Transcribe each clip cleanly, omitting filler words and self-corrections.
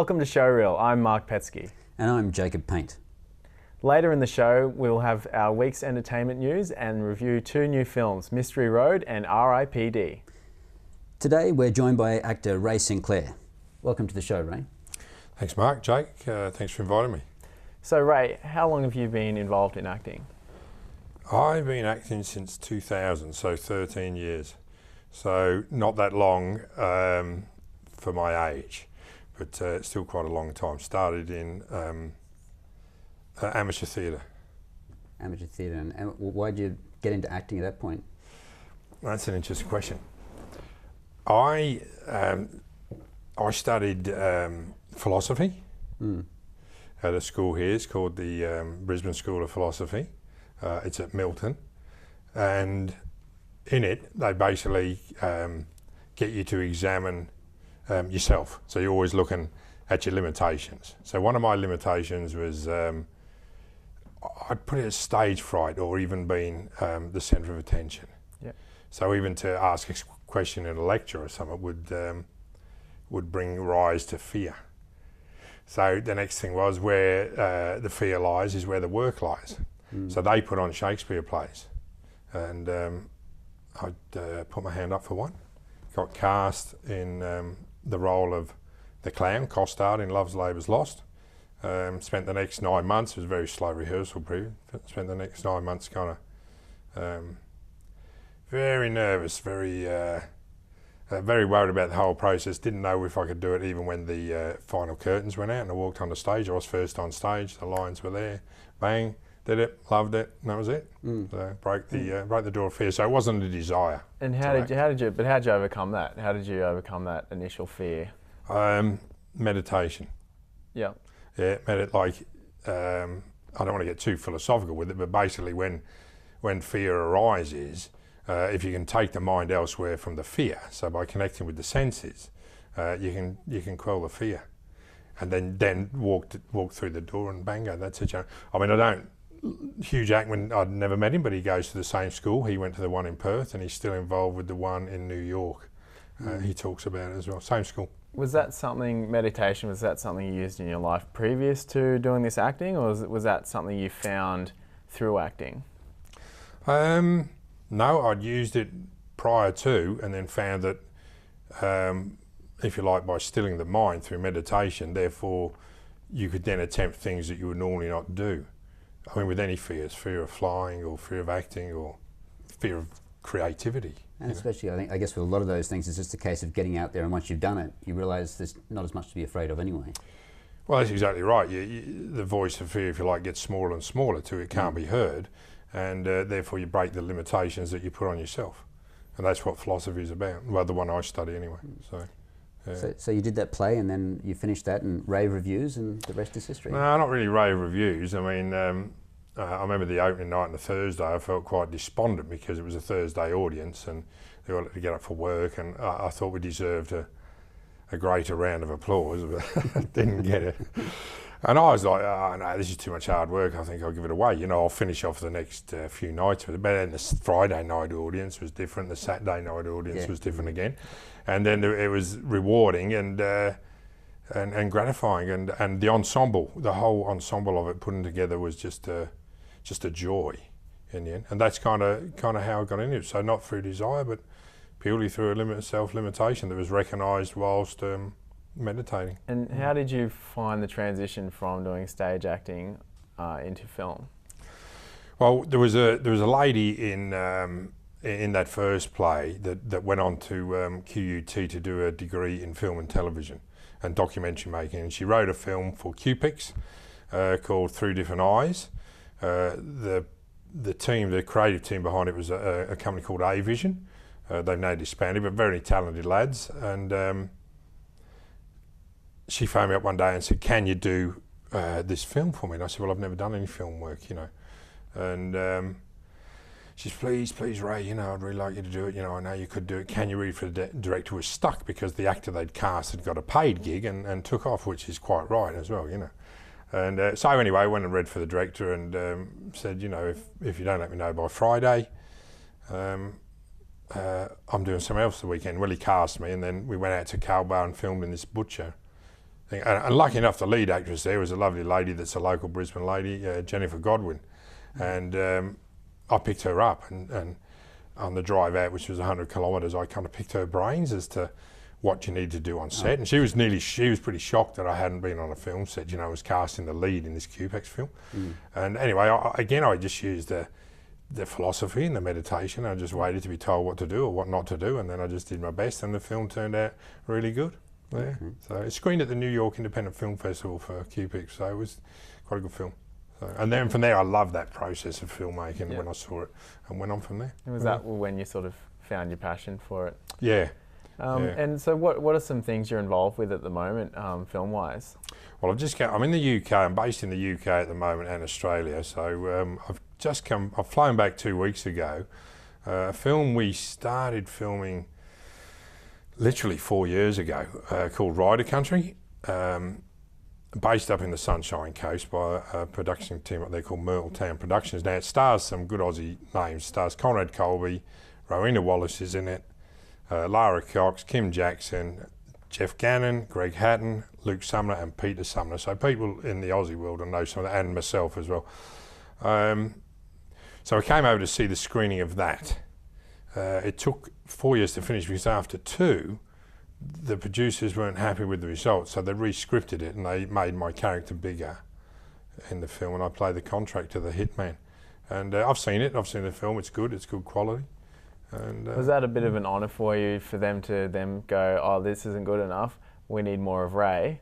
Welcome to Showreel. I'm Marc Petsky. And I'm Jacob Paint. Later in the show, we'll have our week's entertainment news and review two new films, Mystery Road and R.I.P.D. Today we're joined by actor Ray Sinclair. Welcome to the show, Ray. Thanks, Mark. Jake, thanks for inviting me. So Ray, how long have you been involved in acting? I've been acting since 2000, so 13 years. So not that long for my age, but still quite a long time. Started in amateur theatre. Amateur theatre, and why did you get into acting at that point? That's an interesting question. I studied philosophy at a school here. It's called the Brisbane School of Philosophy. It's at Milton, and in it they basically get you to examine yourself. So you're always looking at your limitations. So one of my limitations was I'd put it as stage fright, or even being the centre of attention. Yep. So even to ask a question in a lecture or something would bring rise to fear. So the next thing was, where the fear lies is where the work lies. So they put on Shakespeare plays, and I'd put my hand up for one. Got cast in the role of the clown, Costard, in Love's Labour's Lost. Spent the next 9 months, it was a very slow rehearsal period, spent the next 9 months kind of very nervous, very worried about the whole process. Didn't know if I could do it even when the final curtains went out and I walked on the stage. I was first on stage, the lines were there, bang, did it, loved it, and that was it. So broke the door of fear. So it wasn't a desire. And how did you overcome that? How did you overcome that initial fear? Meditation. Yeah. Yeah, I don't want to get too philosophical with it, but basically when fear arises, if you can take the mind elsewhere from the fear, so by connecting with the senses, you can quell the fear, and then walk through the door and bango, that's it. I mean, Hugh Jackman, I'd never met him, but he goes to the same school. He went to the one in Perth, and he's still involved with the one in New York. He talks about it as well, same school. Was that something you used in your life previous to doing this acting, or was that something you found through acting? No, I'd used it prior to, and then found that, if you like, by stilling the mind through meditation, therefore you could then attempt things that you would normally not do. I mean, with any fears, fear of flying or fear of acting or fear of creativity. And especially, I guess with a lot of those things, it's just a case of getting out there, and once you've done it, you realise there's not as much to be afraid of anyway. Well, that's exactly right. The voice of fear, if you like, gets smaller and smaller till it can't be heard, and therefore you break the limitations that you put on yourself. And that's what philosophy is about. Well, the one I study anyway. So you did that play, and then you finished that and rave reviews, and the rest is history. No, not really rave reviews. I mean, I remember the opening night on the Thursday, I felt quite despondent because it was a Thursday audience and they all had to get up for work, and I thought we deserved a greater round of applause, but didn't get it. And I was like, oh no, this is too much hard work, I think I'll give it away. You know, I'll finish off the next few nights with it. But then the Friday night audience was different, the Saturday night audience was different again. And then it was rewarding and gratifying, and the ensemble, the whole ensemble of it putting together was just a joy in the end. And that's kind of how I got into it. So not through desire, but purely through a self-limitation that was recognised whilst meditating. And how did you find the transition from doing stage acting into film? Well, there was a lady in that first play that went on to QUT to do a degree in film and television and documentary making, and she wrote a film for QPix called Through Different Eyes. The creative team behind it was a company called A-Vision. They've now disbanded, but very talented lads. And she phoned me up one day and said, "Can you do this film for me?" And I said, "Well, I've never done any film work, you know." And she said, please, Ray, you know, I'd really like you to do it. You know, I know you could do it. Can you read for the director? Was stuck because the actor they'd cast had got a paid gig and took off, which is quite right as well, you know. And so anyway, I went and read for the director and said, you know, if you don't let me know by Friday, I'm doing something else the weekend. Well, he cast me, and then we went out to Calbar and filmed in this butcher And lucky enough, the lead actress there was a lovely lady that's a local Brisbane lady, Jennifer Godwin. And I picked her up, and on the drive out, which was 100 kilometres, I kind of picked her brains as to what you need to do on set. And she was pretty shocked that I hadn't been on a film set. I was casting the lead in this Cupex film. And anyway, I just used the philosophy and the meditation. I just waited to be told what to do or what not to do, and then I just did my best, and the film turned out really good. Yeah. So it screened at the New York Independent Film Festival for Cupex, so it was quite a good film. So, and then from there, I loved that process of filmmaking when I saw it, and went on from there. And was that when you sort of found your passion for it? Yeah. And so what are some things you're involved with at the moment, film-wise? Well, I'm in the UK. I'm based in the UK at the moment and Australia. So I've flown back 2 weeks ago. A film we started filming literally 4 years ago called Rider Country, based up in the Sunshine Coast by a production team what they call Myrtle Town Productions. Now it stars some good Aussie names. It stars Conrad Colby, Rowena Wallace is in it, Lara Cox, Kim Jackson, Jeff Gannon, Greg Hatton, Luke Sumner and Peter Sumner. So people in the Aussie world will know some of that, and myself as well. So I came over to see the screening of that. It took 4 years to finish because after 2, the producers weren't happy with the results, so they re-scripted it and they made my character bigger in the film, and I play the contractor, the hitman. And I've seen the film, it's good quality. And, was that a bit of an honour for you, for them to go, oh, this isn't good enough, we need more of Ray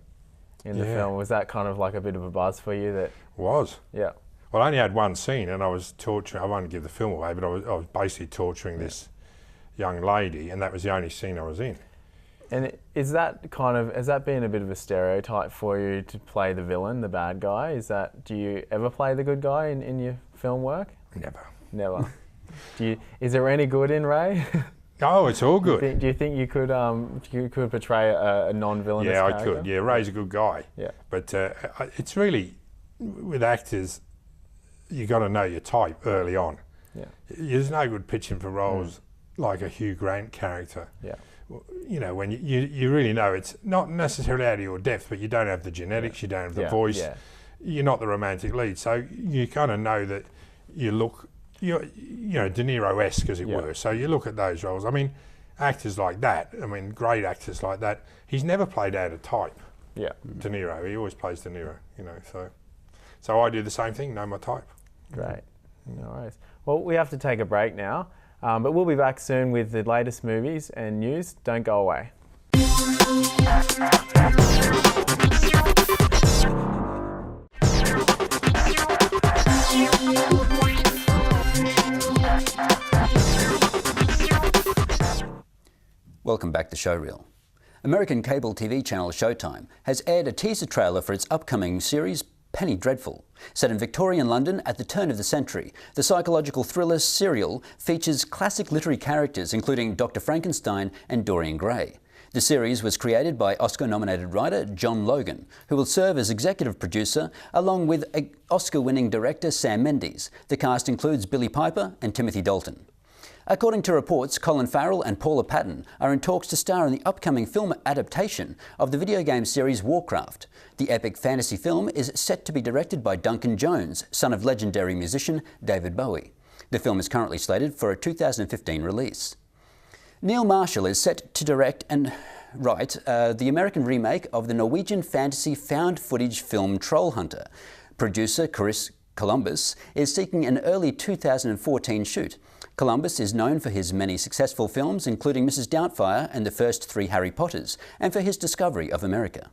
in the film? Was that kind of like a bit of a buzz for you? That was. Yeah. Well, I only had one scene, and I was torturing, I won't give the film away, but I was basically torturing this young lady, and that was the only scene I was in. And has that been a bit of a stereotype for you, to play the villain, the bad guy? Do you ever play the good guy in your film work? Never. Is there any good in Ray? Oh, it's all good. Do you think you could portray a non-villainous character? I could. Yeah, Ray's a good guy. Yeah. But it's really, with actors, you got to know your type early on. Yeah. There's no good pitching for roles like a Hugh Grant character. Yeah. When you really know it's not necessarily out of your depth, but you don't have the genetics, you don't have the voice, you're not the romantic lead, so you kind of know that you look, De Niro-esque as it were. So you look at those roles. I mean, actors like that, great actors like that, he's never played out of type. Yeah. De Niro, he always plays De Niro. So I do the same thing, know my type. Great. No worries. Well, we have to take a break now. But we'll be back soon with the latest movies and news. Don't go away. Welcome back to Showreel. American cable TV channel Showtime has aired a teaser trailer for its upcoming series Penny Dreadful. Set in Victorian London at the turn of the century, the psychological thriller serial features classic literary characters including Dr. Frankenstein and Dorian Gray. The series was created by Oscar-nominated writer John Logan, who will serve as executive producer along with Oscar-winning director Sam Mendes. The cast includes Billie Piper and Timothy Dalton. According to reports, Colin Farrell and Paula Patton are in talks to star in the upcoming film adaptation of the video game series Warcraft. The epic fantasy film is set to be directed by Duncan Jones, son of legendary musician David Bowie. The film is currently slated for a 2015 release. Neil Marshall is set to direct and write the American remake of the Norwegian fantasy found footage film Trollhunter. Producer Chris Columbus is seeking an early 2014 shoot. Columbus is known for his many successful films, including Mrs. Doubtfire and the first 3 Harry Potters, and for his discovery of America.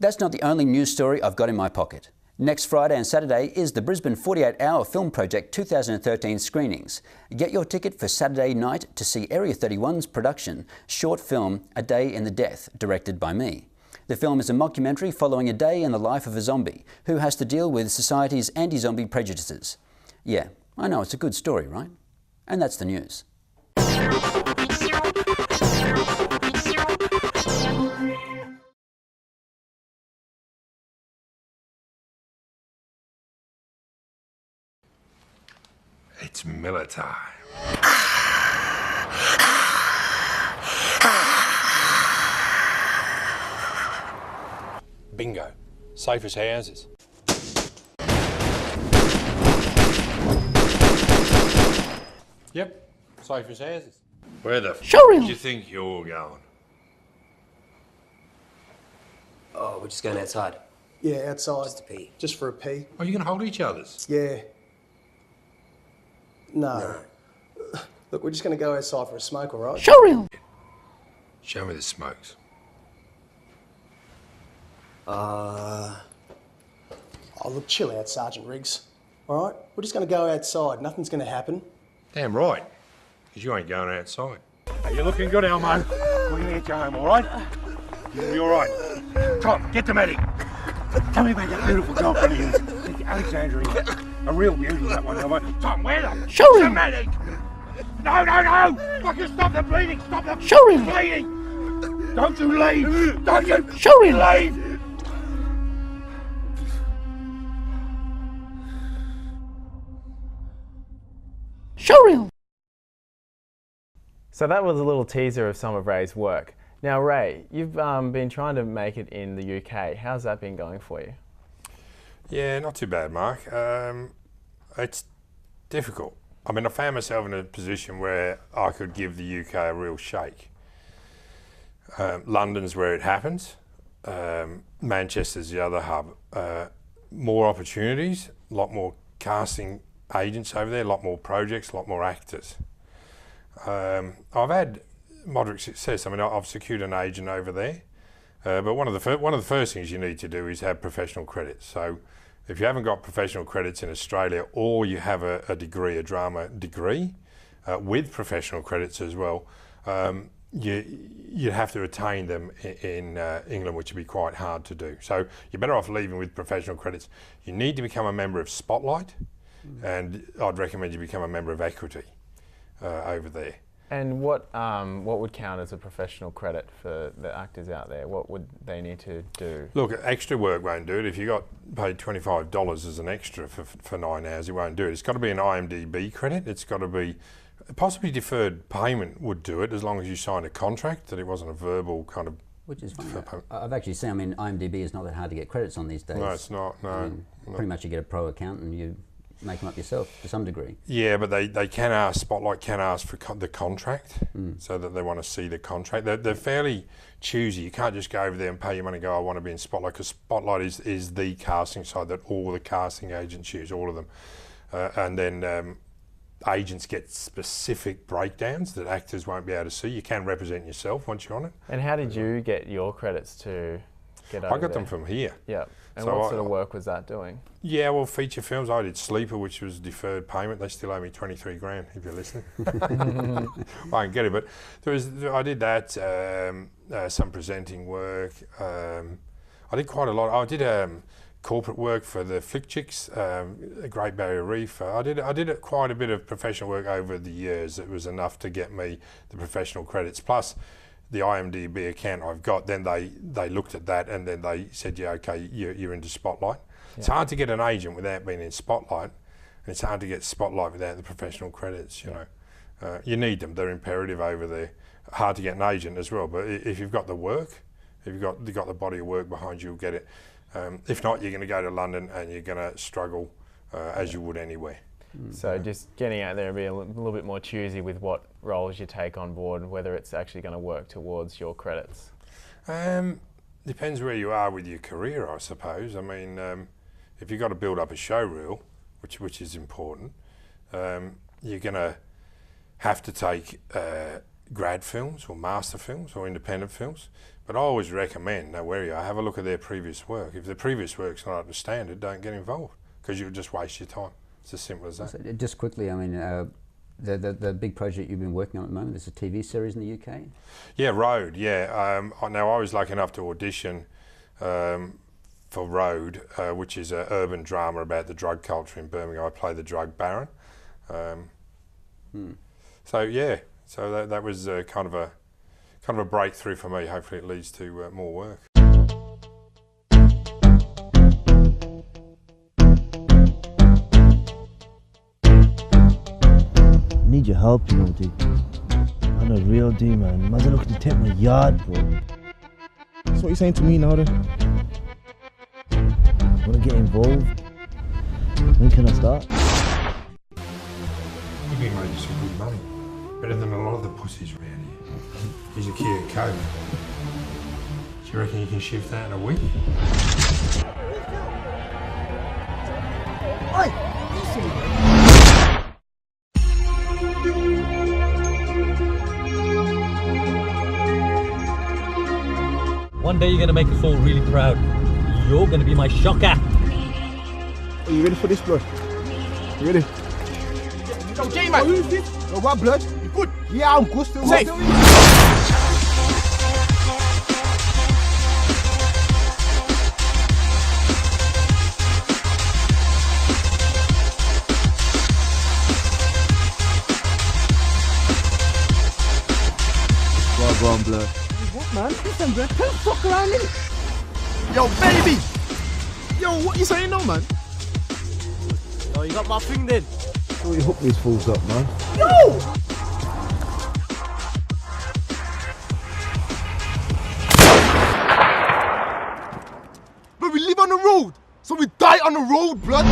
That's not the only news story I've got in my pocket. Next Friday and Saturday is the Brisbane 48-Hour Film Project 2013 screenings. Get your ticket for Saturday night to see Area 31's production, short film A Day in the Death, directed by me. The film is a mockumentary following a day in the life of a zombie who has to deal with society's anti-zombie prejudices. Yeah, I know, it's a good story, right? And that's the news. It's Miller time. Bingo. Safe as houses. Yep, safe as houses. Where the Showreel. do you think you're going? Oh, we're just going outside. Yeah, outside. Just to pee. Just for a pee. Are you going to hold each other's? Yeah. No. Look, we're just going to go outside for a smoke, all right? Showreel. Show me the smokes. Oh, look, chill out, Sergeant Riggs. All right? We're just going to go outside. Nothing's going to happen. Damn right, because you ain't going outside. Hey, you're looking good, Elmo. We're going to get you home, all right? You're going to be all right. Tom, get the medic. Tell me about that beautiful girlfriend of yours, Alexandria. A real beauty, that one, Elmo. Tom, where the Showreel. the medic? No, no, no! Fucking stop the bleeding! Stop the Showreel. bleeding! Don't you leave! Don't you Showreel. leave! Showreel. So that was a little teaser of some of Ray's work. Now, Ray, you've been trying to make it in the UK. How's that been going for you? Yeah, not too bad, Mark. It's difficult. I mean, I found myself in a position where I could give the UK a real shake. London's where it happens. Manchester's the other hub. More opportunities, a lot more casting agents over there, a lot more projects, a lot more actors. I've had moderate success. I mean, I've secured an agent over there, but one of the first things you need to do is have professional credits. So, if you haven't got professional credits in Australia, or you have a degree, a drama degree, with professional credits as well, you have to attain them in England, which would be quite hard to do. So you're better off leaving with professional credits. You need to become a member of Spotlight, and I'd recommend you become a member of Equity over there. And what would count as a professional credit for the actors out there? What would they need to do? Look, extra work won't do it. If you got paid $25 as an extra for 9 hours, it won't do it. It's got to be an IMDb credit. It's got to be possibly deferred payment would do it, as long as you signed a contract that it wasn't a verbal kind of. Which is fine. I've actually seen, I mean, IMDb is not that hard to get credits on these days. No, it's not. No, I mean, pretty much you get a pro account and you make them up yourself to some degree. Yeah, but they can ask, Spotlight can ask for the contract, so that they want to see the contract. They're fairly choosy. You can't just go over there and pay your money and go, I want to be in Spotlight, because Spotlight is the casting site that all the casting agents use, all of them. And then agents get specific breakdowns that actors won't be able to see. You can represent yourself once you're on it. And how did you get your credits to get over I got there? them from here. Yeah. And So what sort of work was that doing? Yeah, well, feature films. I did Sleeper, which was deferred payment. They still owe me 23 grand, if you're listening. I can get it, but I did that, some presenting work. I did quite a lot. I did corporate work for the Flick Chicks, Great Barrier Reef. I did quite a bit of professional work over the years. It was enough to get me the professional credits. Plus, the IMDb account I've got, then they looked at that and then they said, yeah, okay, you're into Spotlight. Yeah. It's hard to get an agent without being in Spotlight, and it's hard to get Spotlight without the professional credits, you know. You need them, they're imperative over there. Hard to get an agent as well, but if you've got the work, if you've got the body of work behind you, you'll get it. If not, you're going to go to London and you're going to struggle as you would anywhere. So just getting out there and being a little bit more choosy with what roles you take on board, whether it's actually going to work towards your credits. Depends where you are with your career, I suppose. I mean, if you've got to build up a showreel, which is important, you're going to have to take grad films or master films or independent films. But I always recommend, now where you are, have a look at their previous work. If their previous work's not up to standard, don't get involved, because you'll just waste your time. It's as simple as that. So just quickly, I mean, the big project you've been working on at the moment is a TV series in the UK? Yeah, Road, yeah. Now, I was lucky enough to audition for Road, which is an urban drama about the drug culture in Birmingham. I play the drug baron. So, yeah, so that was kind of a breakthrough for me. Hopefully it leads to more work. Need your help, you know, dude. I'm a real dude, man. Imagine looking to take my yard, bro. That's what you're saying to me now, then? Want to get involved? When can I start? You've been making some good money. Better than a lot of the pussies around here. Here's a key of coke. Do you reckon you can shift that in a week? One day you're gonna make us all really proud. You're gonna be my shocker. Are you ready for this, blood? You ready? Yo, J, man. Who's this? Yo, what, blood? You good? Yeah, I'm good. Still Safe. Well, go on, blood. What, man? Listen, bro. Don't fuck around, innit? Yo, baby. Yo, what you saying now, man? Oh, you got my thing then. Thought you hooked these fools up, man. Yo! But we live on the road, so we die on the road, blood.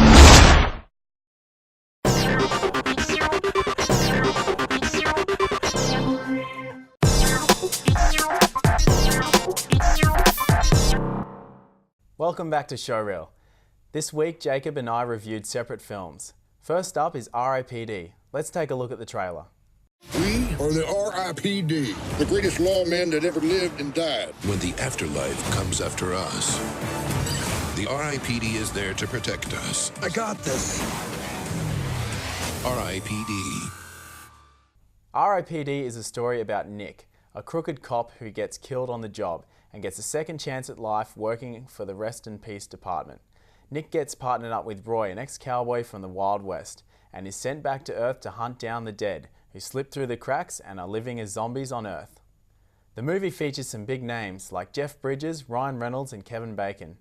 Welcome back to Showreel. This week, Jacob and I reviewed separate films. First up is R.I.P.D. Let's take a look at the trailer. We are the R.I.P.D., the greatest lawmen that ever lived and died. When the afterlife comes after us, the R.I.P.D. is there to protect us. I got this. R.I.P.D. R.I.P.D. is a story about Nick, a crooked cop who gets killed on the job and gets a second chance at life working for the Rest in Peace department. Nick gets partnered up with Roy, an ex-cowboy from the Wild West, and is sent back to Earth to hunt down the dead, who slipped through the cracks and are living as zombies on Earth. The movie features some big names like Jeff Bridges, Ryan Reynolds and Kevin Bacon.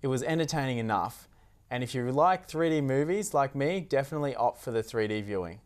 It was entertaining enough, and if you like 3D movies like me, definitely opt for the 3D viewing.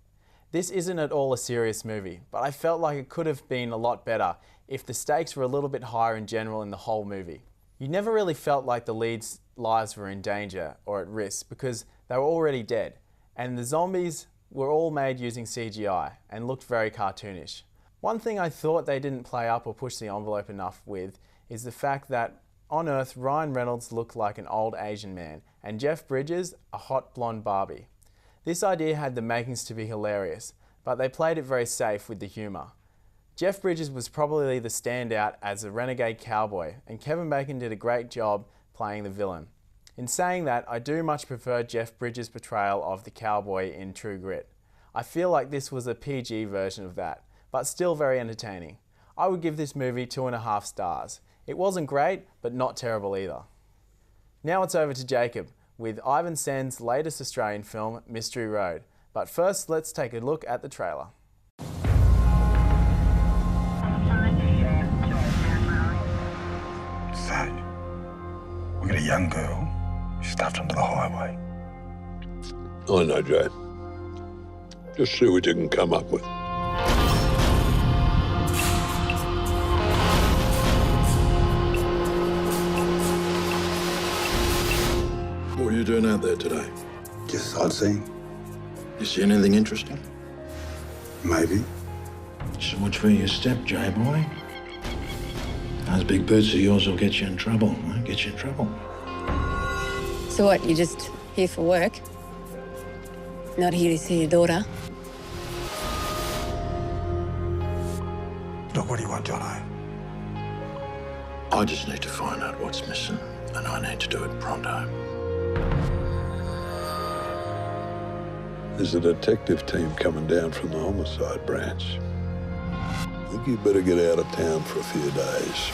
This isn't at all a serious movie, but I felt like it could have been a lot better if the stakes were a little bit higher in general in the whole movie. You never really felt like the leads' lives were in danger or at risk because they were already dead, and the zombies were all made using CGI and looked very cartoonish. One thing I thought they didn't play up or push the envelope enough with is the fact that on Earth, Ryan Reynolds looked like an old Asian man and Jeff Bridges a hot blonde Barbie. This idea had the makings to be hilarious, but they played it very safe with the humour. Jeff Bridges was probably the standout as a renegade cowboy, and Kevin Bacon did a great job playing the villain. In saying that, I do much prefer Jeff Bridges' portrayal of the cowboy in True Grit. I feel like this was a PG version of that, but still very entertaining. I would give this movie 2.5 stars. It wasn't great, but not terrible either. Now it's over to Jacob with Ivan Sen's latest Australian film, Mystery Road. But first, let's take a look at the trailer. Sad. We got a young girl stuffed onto the highway. I know, Joe. Just see what you can come up with. What are you doing out there today? Just sightseeing. You see anything interesting? Maybe. So watch where you step, J-boy. Those big boots of yours will get you in trouble, huh? Get you in trouble. So what, you just here for work? Not here to see your daughter? Look, what do you want, Jono? I just need to find out what's missing, and I need to do it pronto. There's a detective team coming down from the homicide branch. I think you'd better get out of town for a few days.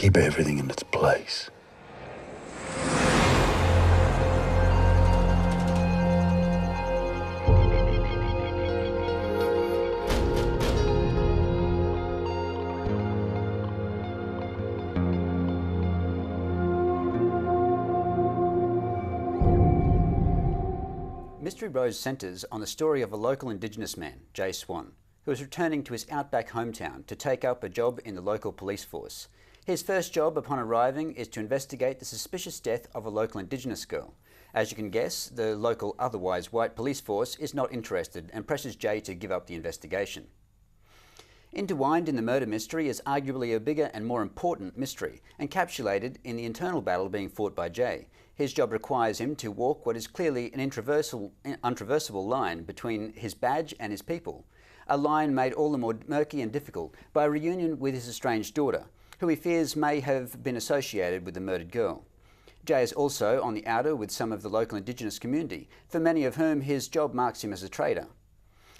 keep everything in its place. Mystery Road centres on the story of a local Indigenous man, Jay Swan, who is returning to his outback hometown to take up a job in the local police force. His first job upon arriving is to investigate the suspicious death of a local Indigenous girl. As you can guess, the local otherwise white police force is not interested and presses Jay to give up the investigation. Intertwined in the murder mystery is arguably a bigger and more important mystery, encapsulated in the internal battle being fought by Jay. His job requires him to walk what is clearly an untraversable line between his badge and his people, a line made all the more murky and difficult by a reunion with his estranged daughter, who he fears may have been associated with the murdered girl. Jay is also on the outer with some of the local Indigenous community, for many of whom his job marks him as a traitor.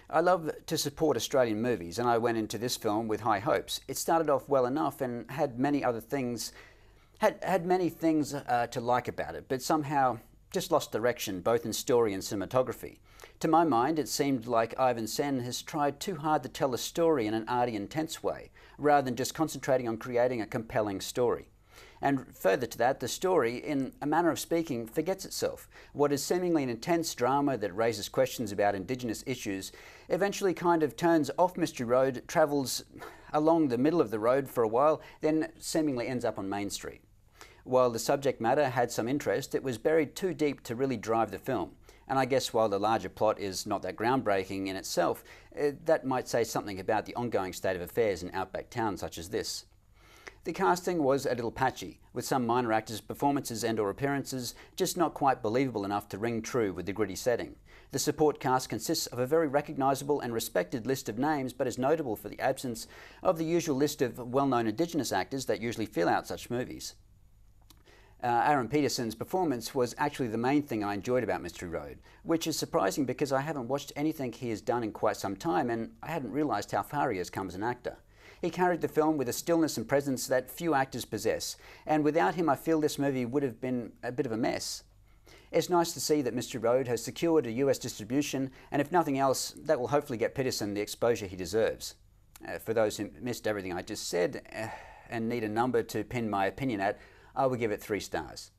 I love to support Australian movies, and I went into this film with high hopes. It started off well enough and had many other things, had many things to like about it, but somehow just lost direction, both in story and cinematography. To my mind, it seemed like Ivan Sen has tried too hard to tell a story in an arty, intense way, rather than just concentrating on creating a compelling story. And further to that, the story, in a manner of speaking, forgets itself. What is seemingly an intense drama that raises questions about Indigenous issues eventually kind of turns off Mystery Road, travels along the middle of the road for a while, then seemingly ends up on Main Street. While the subject matter had some interest, it was buried too deep to really drive the film. And I guess while the larger plot is not that groundbreaking in itself, that might say something about the ongoing state of affairs in outback towns such as this. The casting was a little patchy, with some minor actors' performances and/or appearances just not quite believable enough to ring true with the gritty setting. The support cast consists of a very recognisable and respected list of names, but is notable for the absence of the usual list of well-known Indigenous actors that usually fill out such movies. Aaron Peterson's performance was actually the main thing I enjoyed about Mystery Road, which is surprising because I haven't watched anything he has done in quite some time, and I hadn't realised how far he has come as an actor. He carried the film with a stillness and presence that few actors possess, and without him I feel this movie would have been a bit of a mess. It's nice to see that Mystery Road has secured a US distribution, and if nothing else, that will hopefully get Peterson the exposure he deserves. For those who missed everything I just said and need a number to pin my opinion at, I will give it 3 stars.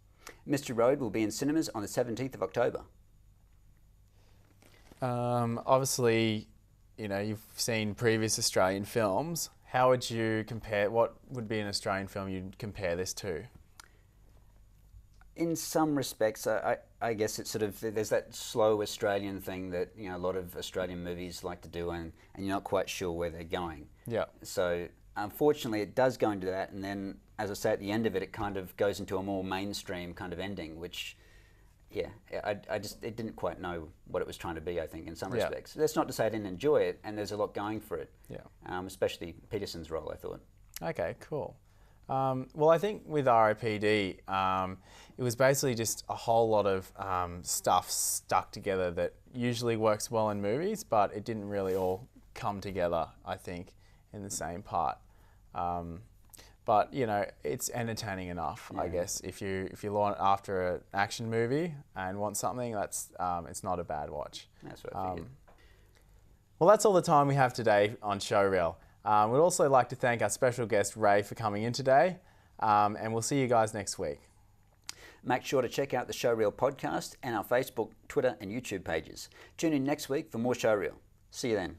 Mystery Road will be in cinemas on the 17th of October. Obviously, you know, you've seen previous Australian films. How would you compare, what would be an Australian film you'd compare this to? In some respects, I guess it's sort of, there's that slow Australian thing that, you know, a lot of Australian movies like to do, and you're not quite sure where they're going. Yeah. So unfortunately it does go into that, and then, as I say, at the end of it, it kind of goes into a more mainstream kind of ending, which, yeah, it didn't quite know what it was trying to be, I think, in some respects. That's not to say I didn't enjoy it, and there's a lot going for it. Yeah. Especially Peterson's role, I thought. Okay, cool. Well, I think with RIPD, it was basically just a whole lot of stuff stuck together that usually works well in movies, but it didn't really all come together, I think, in the same part. But you know, it's entertaining enough, I guess. If you want after an action movie and want something, that's it's not a bad watch. That's what I figured. Well, that's all the time we have today on Showreel. We'd also like to thank our special guest Ray for coming in today, and we'll see you guys next week. Make sure to check out the Showreel podcast and our Facebook, Twitter and YouTube pages. Tune in next week for more Showreel. See you then.